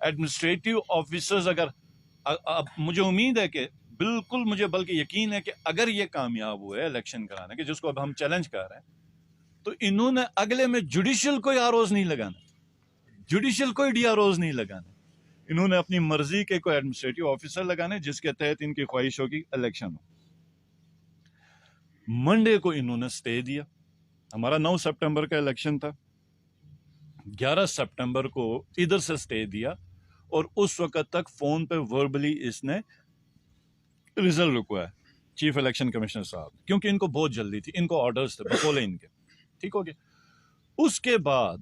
Administrative officers اگر اب مجھے امید ہے کہ بالکل مجھے بلکہ یقین ہے کہ اگر یہ کامیاب ہوئے الیکشن کرانے کے جس کو اب ہم چیلنج کر رہے ہیں تو انہوں نے اگلے میں جوڈیشل کوئی آروز نہیں لگانا، جوڈیشل کوئی ڈی آروز نہیں لگانا، انہوں نے اپنی مرضی کے کوئی ایڈمنسٹریٹو آفیسر لگانے جس کے تحت ان کی خواہش ہوگی الیکشن ہو۔ منڈے کو انہوں نے سٹے دیا، ہمارا 9 سپٹمبر کا الیکشن تھا، 11 سپٹمبر کو ادھر سے سٹے دیا اور اس وقت تک فون پہ وربلی اس نے ریزلٹ رکوایا چیف الیکشن کمشنر صاحب، کیونکہ ان کو بہت جلدی تھی، ان کو آرڈرز تھے بقولے ان کے، ٹھیک ہو گیا۔ اس کے بعد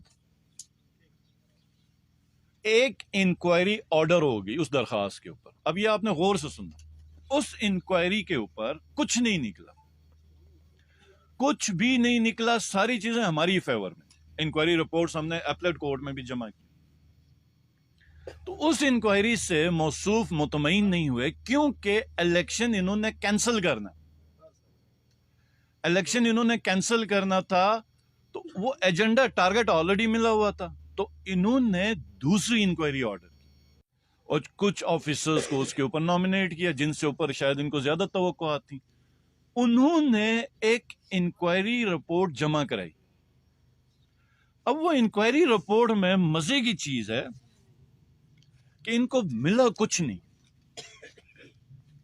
ایک انکوائری آرڈر ہوگی اس درخواست کے اوپر، اب یہ آپ نے غور سے سننا، اس انکوائری کے اوپر کچھ نہیں نکلا، کچھ بھی نہیں نکلا، ساری چیزیں ہماری فیور میں، انکوائری رپورٹس ہم نے اپلیٹ کورٹ میں بھی جمع کی۔ تو اس انکوائری سے موصوف مطمئن نہیں ہوئے کیونکہ الیکشن انہوں نے کینسل کرنا، الیکشن انہوں نے کینسل کرنا تھا، تو وہ ایجنڈا ٹارگٹ آلریڈی ملا ہوا تھا، تو انہوں نے دوسری انکوائری آرڈر کی اور کچھ آفیسرز کو اس کے اوپر نامینیٹ کیا جن سے اوپر شاید ان کو زیادہ توقعات تھیں، انہوں نے ایک انکوائری رپورٹ جمع کرائی۔ اب وہ انکوائری رپورٹ میں مزے کی چیز ہے کہ ان کو ملا کچھ نہیں۔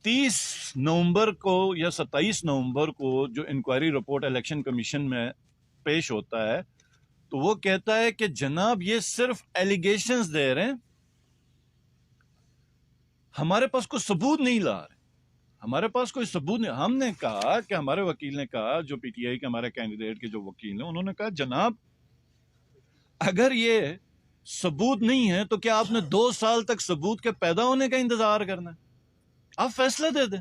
30 نومبر کو یا 27 نومبر کو جو انکوائری رپورٹ الیکشن کمیشن میں پیش ہوتا ہے تو وہ کہتا ہے کہ جناب یہ صرف ایلیگیشنز دے رہے ہیں، ہمارے پاس کوئی ثبوت نہیں لا رہے، ہمارے پاس کوئی ثبوت نہیں۔ ہم نے کہا کہ ہمارے وکیل نے کہا، جو پی ٹی آئی کے ہمارے کینڈیڈیٹ کے جو وکیل ہیں، انہوں نے کہا جناب اگر یہ ثبوت نہیں ہے تو کیا آپ نے 2 سال تک ثبوت کے پیدا ہونے کا انتظار کرنا ہے؟ آپ فیصلہ دے دیں۔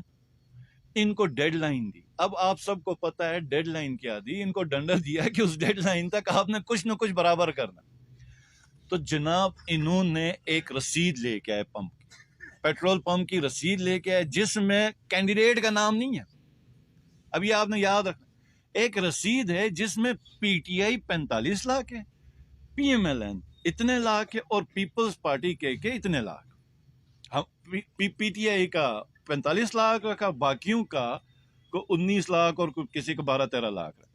ان کو ڈیڈ لائن دی، اب آپ سب کو پتا ہے ڈیڈ لائن کیا دی، ان کو ڈنڈا دیا کہ اس ڈیڈ لائن تک آپ نے کچھ نہ کچھ برابر کرنا۔ تو جناب انہوں نے ایک رسید لے کے آئے، پمپ کی، پیٹرول پمپ کی رسید لے کے آئے جس میں کینڈیڈیٹ کا نام نہیں ہے۔ اب یہ آپ نے یاد رکھنا، ایک رسید ہے جس میں پی ٹی آئی 45 لاکھ ہے، پی ایم ایل این اتنے لاکھ ہے اور پیپلز پارٹی کے اتنے لاکھ، پی ٹی آئی کا 45 لاکھ رکھا، باقیوں کا کو 19 لاکھ اور کسی کو 12-13 لاکھ رکھا،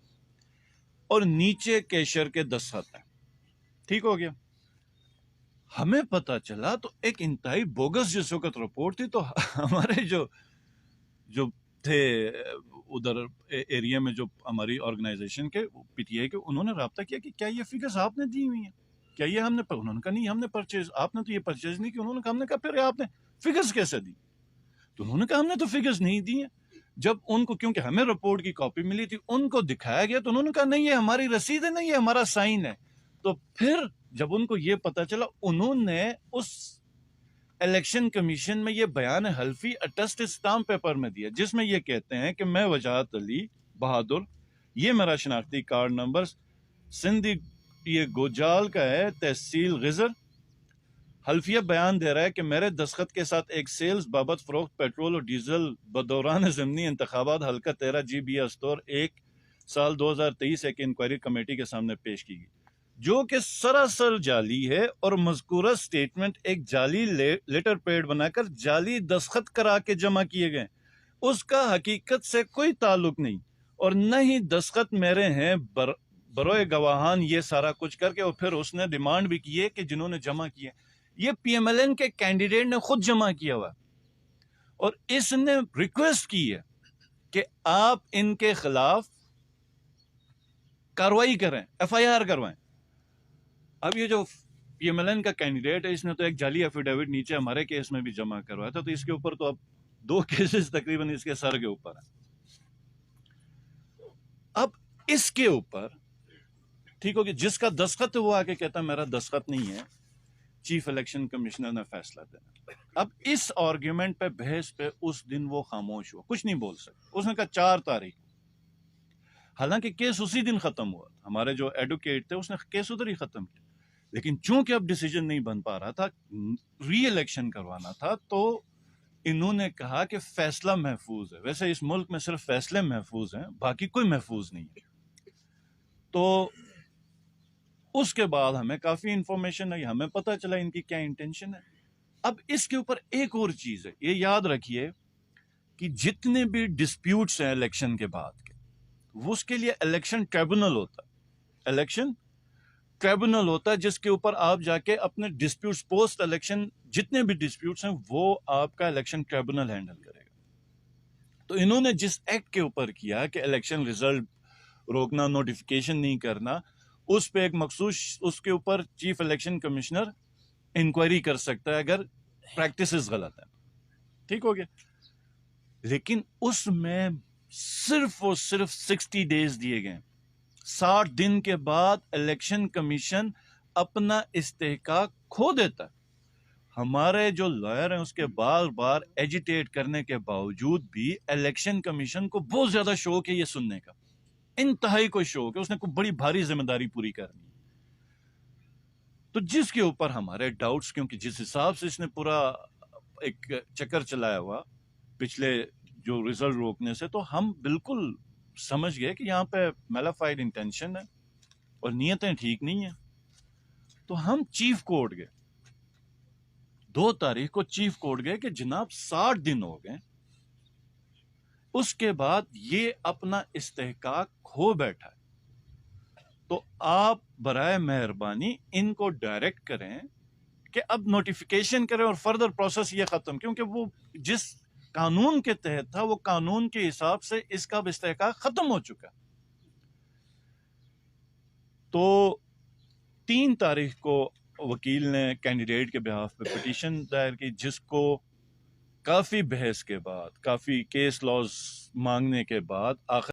اور نیچے کیشر کے دستخط ہیں، ٹھیک ہو گیا۔ ہمیں پتا چلا تو ایک انتہائی بوگس جس وقت رپورٹ تھی، تو ہمارے جو تھے ادھر ایریا میں جو ہماری آرگنائزیشن کے پی ٹی آئی کے، انہوں نے رابطہ کیا کہ کیا یہ فگرز آپ نے دی ہوئی ہیں، کیا یہ ہم نے، انہوں نے کہا نہیں ہم نے پرچیز، آپ نے تو یہ پرچیز نہیں کی۔ انہوں نے کہا، ہم نے کہا پھر آپ نے فگرز کیسے دی؟ تو انہوں نے کہا ہم نے تو فگرز نہیں دی ہیں۔ جب ان کو، کیونکہ ہمیں رپورٹ کی کاپی ملی تھی، ان کو دکھایا گیا تو انہوں نے کہا نہیں یہ ہماری رسید ہے، نہیں یہ ہمارا سائن ہے۔ تو پھر جب ان کو یہ پتا چلا، انہوں نے اس الیکشن کمیشن میں یہ بیان حلفی اٹسٹ اسٹامپ پیپر میں دیا جس میں یہ کہتے ہیں کہ میں وجاہت علی بہادر، یہ میرا شناختی کارڈ نمبر سندھی یہ گوجال کا ہے، تحصیل غزر، حلفیہ بیان دے رہا ہے کہ میرے دستخط کے ساتھ ایک سیلز بابت فروخت پیٹرول اور ڈیزل بدوران ضمنی انتخابات حلقہ 13 جی بی استور 1 سال 2023 ایک انکوائری کمیٹی کے سامنے پیش کی گئی، جو کہ سراسر جعلی ہے، اور مذکورہ سٹیٹمنٹ ایک جعلی لیٹر پیڈ بنا کر جعلی دستخط کرا کے جمع کیے گئے، اس کا حقیقت سے کوئی تعلق نہیں، اور نہ ہی دستخط میرے ہیں، بروئے گواہان یہ سارا کچھ کر کے۔ اور پھر اس نے ڈیمانڈ بھی کی ہے کہ جنہوں نے جمع کیے یہ پی ایم ایل این کے کینڈیڈیٹ نے خود جمع کیا ہوا، اور اس نے ریکویسٹ کی ہے کہ آپ ان کے خلاف کاروائی کریں، ایف آئی آر کروائیں۔ اب یہ جو پی ایم ایل این کا کینڈیڈیٹ ہے، اس نے تو ایک جعلی ایفیڈیوٹ نیچے ہمارے کیس میں بھی جمع کروایا تھا، تو اس کے اوپر تو اب 2 کیسز تقریباً اس کے سر کے اوپر ہیں۔ اب اس کے اوپر ٹھیک ہوگی، جس کا دستخط ہے وہ آ کے کہتا میرا دستخط نہیں ہے، چیف الیکشن کمشنر نے فیصلہ دینا۔ اب اس آرگیومنٹ پہ، بحث پہ، اس دن وہ خاموش ہوا، کچھ نہیں بول سکتا۔ اس نے کہا 4 تاریخ، حالانکہ کیس اسی دن ختم ہوا، ہمارے جو ایڈوکیٹ تھے اس نے کیس ادھر ہی ختم کیا، لیکن چونکہ اب ڈیسیجن نہیں بن پا رہا تھا، ری الیکشن کروانا تھا، تو انہوں نے کہا کہ فیصلہ محفوظ ہے۔ ویسے اس ملک میں صرف فیصلے محفوظ ہیں، باقی کوئی محفوظ نہیں ہے۔ تو اس کے بعد ہمیں کافی انفارمیشن آئی, ہمیں پتہ چلا ان کی کیا انٹینشن ہے. اب اس کے اوپر ایک اور چیز ہے, یہ یاد رکھیے کہ جتنے بھی ڈسپیوٹس ہیں الیکشن کے بعد کے, وہ اس کے لیے الیکشن ٹریبونل ہوتا ہے, الیکشن ٹریبونل ہوتا ہے جس کے اوپر آپ جا کے اپنے ڈسپیوٹس پوسٹ الیکشن جتنے بھی ڈسپیوٹس ہیں وہ آپ کا الیکشن ٹریبونل ہینڈل کرے گا. تو انہوں نے جس ایکٹ کے اوپر کیا کہ الیکشن ریزلٹ روکنا, نوٹیفیکیشن نہیں کرنا, اس پہ ایک مخصوص اس کے اوپر چیف الیکشن کمشنر انکوائری کر سکتا ہے اگر پریکٹسز غلط ہیں, ٹھیک ہو گیا. لیکن اس میں صرف اور صرف 60 days دیے گئے, 60 دن کے بعد الیکشن کمیشن اپنا استحقاق کھو دیتا ہے. ہمارے جو لائر ہیں اس کے بار بار ایجیٹیٹ کرنے کے باوجود بھی الیکشن کمیشن کو بہت زیادہ شوق ہے یہ سننے کا, انتہائی کوئی شوق ہے, اس نے کوئی بڑی بھاری ذمہ داری پوری کرنی ہے. تو جس کے اوپر ہمارے ڈاؤٹس, کیونکہ جس حساب سے اس نے پورا ایک چکر چلایا ہوا پچھلے جو ریزلٹ روکنے سے, تو ہم بالکل سمجھ گئے کہ یہاں پہ میلافائڈ انٹینشن ہے اور نیتیں ٹھیک نہیں ہیں. تو ہم چیف کورٹ گئے, 2 تاریخ کو چیف کورٹ گئے کہ جناب 60 دن ہو گئے, اس کے بعد یہ اپنا استحقاق کھو بیٹھا ہے, تو آپ برائے مہربانی ان کو ڈائریکٹ کریں کہ اب نوٹیفیکیشن کریں اور فردر پروسیس یہ ختم, کیونکہ وہ جس قانون کے تحت تھا وہ قانون کے حساب سے اس کا استحقاق ختم ہو چکا. تو 3 تاریخ کو وکیل نے کینڈیڈیٹ کے بہاف پہ پٹیشن دائر کی, جس کو کافی بحث کے بعد, کافی کیس لاز مانگنے کے بعد آخر